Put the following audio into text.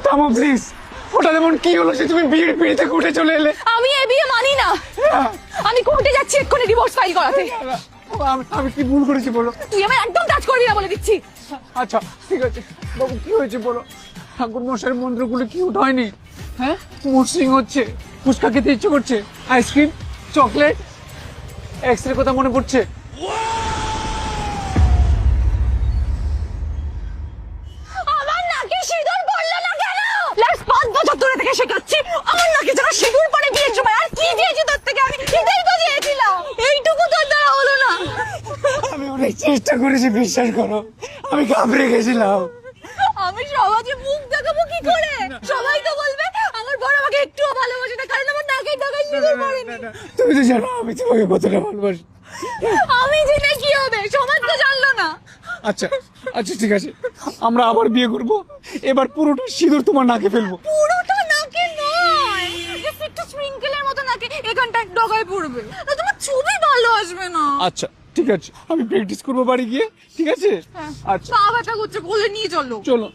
থামো প্লিজ। ওটা যেমন কি হলো সে তুমি বিয়ের পিড়িতে কোর্টে চলে এলে? আমি এ বিয়ে মানি না। আমি কোর্টে যাচ্ছি এক্ষুনি ডিভোর্স ফাইল করাতে। আমি কি ভুল করেছি বলো? তুই আমার একদম টাচ করবি না বলে দিচ্ছি। আচ্ছা ঠিক আছে বাবু, কি হয়েছে বলো? ঠাকুর মশাইয়ের মন্ত্রগুলো কি উঠ হয়নি? হ্যাঁ, মসৃণ হচ্ছে, ফুচকা খেতে ইচ্ছে করছে, আইসক্রিম, চকলেট, এক্সরে কথা মনে পড়ছে। আমার নাকে সিঁদুর পড়লো না কেন? লাস্ট 5 বছর ধরে থেকে শেখাচ্ছি আমার নাকে যেন সিঁদুর পড়ে বিয়ের সময়। আর কি দিয়েছি তোর থেকে আমি? এটাই তো দিয়েছিলাম, এইটুকু তোর দ্বারা হলো না। আমি অনেক চেষ্টা করেছি, বিশ্বাস করো, আমি ঘাবড়ে গেছিলাম। আমি সমাজে মুখ দেখাবো কি করে? সবাই তো বলবে আমার বড় আমাকে একটুও ভালোবাসে না, কারণ আমার নাকে টাকায় সিঁদুর পড়েনি। তুমি তো জানো আমি তোমাকে কতটা ভালোবাসি। আমি জেনে কি হবে? সমাজ তো জানলো না। আচ্ছা আচ্ছা ঠিক আছে, আমরা আবার বিয়ে করব, এবার পুরোটা সিঁদুর তোমার নাকে ফেলবো। পুরোটা নাকে নয়, জাস্ট একটু স্প্রিংকেলের মতো নাকে এখানটা ডগায় পড়বে। না তোমার ছবি ভালো আসবে না। আচ্ছা ঠিক আছে, আমি প্র্যাকটিস করবো বাড়ি গিয়ে, ঠিক আছে? আচ্ছা পা ব্যথা করছে, কোলে নিয়ে চলো। চলো।